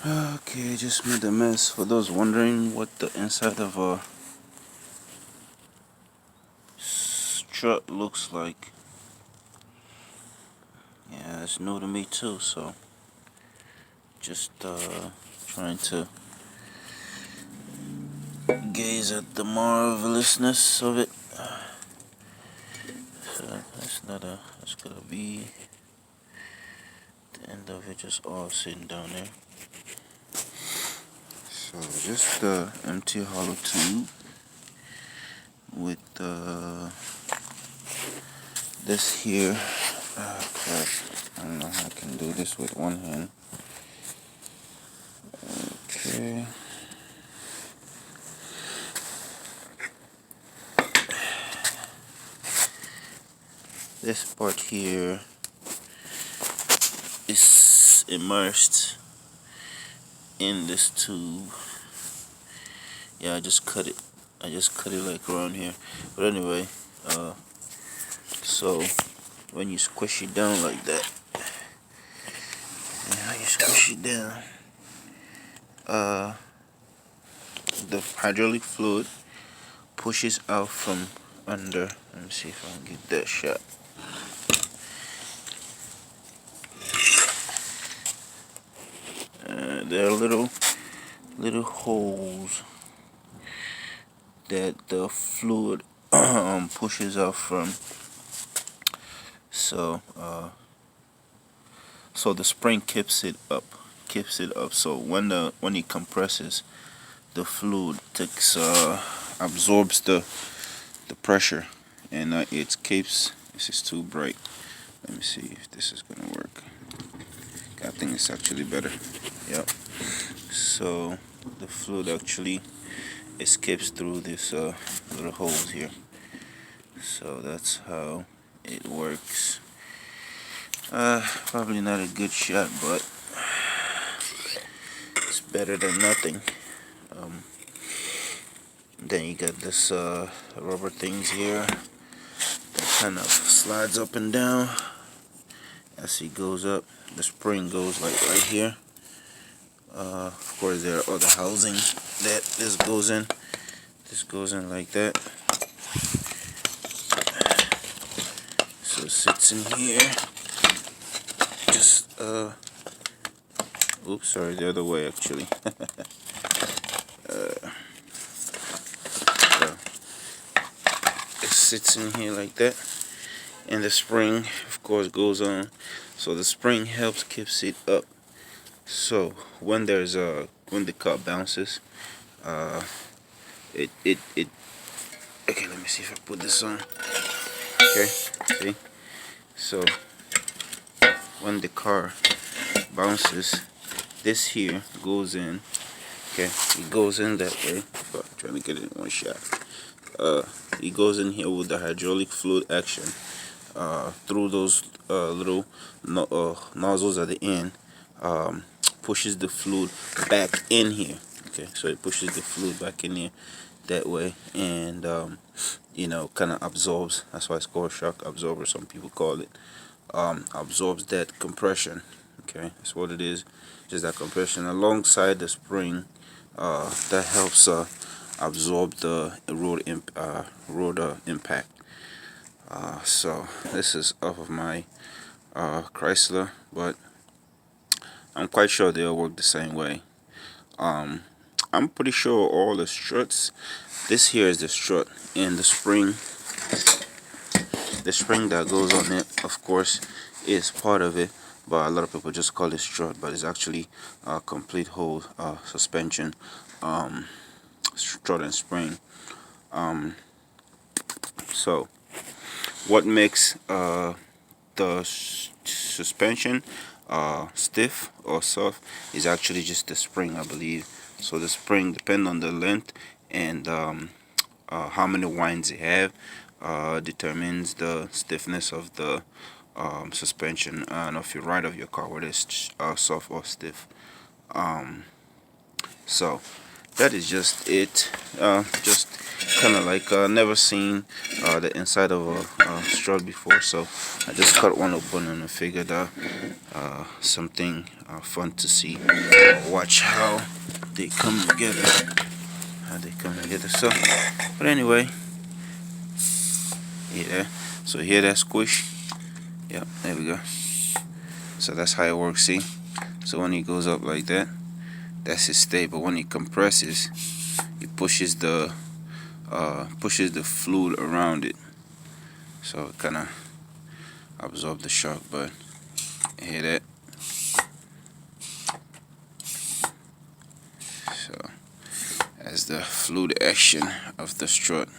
Okay, just made a mess. For those wondering what the inside of a strut looks like, yeah, it's new to me too. So just trying to gaze at the marvelousness of it. So that's not a. That's gonna be the end of it. Just all sitting down there. So just the empty hollow tube with this here. Crap. I don't know how I can do this with one hand. Okay. This part here is immersed in this tube. Yeah, I just cut it. I just cut it like around here. But anyway, so when you squish it down like that, and how you squish it down, the hydraulic fluid pushes out from under. Let me see if I can get that shot. There are little holes that the fluid pushes out from. So so the spring keeps it up. So when it compresses, the fluid takes absorbs the pressure, and it keeps. This is too bright. Let me see if this is gonna work. I think it's actually better. Yep. So the fluid actually escapes through these little holes here. So that's how it works. Probably not a good shot, but it's better than nothing. Then you got this rubber things here that kind of slides up and down as it goes up. The spring goes like right here. Of course, there are other housing that this goes in. This goes in like that. So it sits in here. Just oops, sorry, the other way actually. So it sits in here like that, and the spring, of course, goes on. So the spring helps keeps it up. So when when the car bounces, it okay, let me see if I put this on. Okay, see, so when the car bounces, this here goes in. Okay, it goes in that way. Oh, I'm trying to get it in one shot. It goes in here with the hydraulic fluid action through those little nozzles at the end. Pushes the fluid back in here. Okay, so it pushes the fluid back in here that way, and you know, kind of absorbs. That's why it's called shock absorber. Some people call it. Absorbs that compression. Okay, that's what it is. Just that compression alongside the spring that helps absorb the road impact. So this is off of my Chrysler, but I'm quite sure they'll work the same way. I'm pretty sure all the struts. This here is the strut, and the spring that goes on it, of course, is part of it. But a lot of people just call it strut, but it's actually a complete whole suspension, strut and spring. So what makes the suspension stiff or soft is actually just the spring, I believe. So the spring, depend on the length and how many winds you have, determines the stiffness of the suspension and of your ride of your car, whether it's soft or stiff. So that is just it. Just kind of like never seen the inside of a strut before, so I just cut one open and I figured something fun to see. Watch how they come together. So, but anyway, yeah. So here that squish. Yep, there we go. So that's how it works. See. So when he goes up like that, that's his stay. But when he compresses, he pushes the fluid around it, so it kind of absorb the shock. But hear that? So as the fluid action of the strut.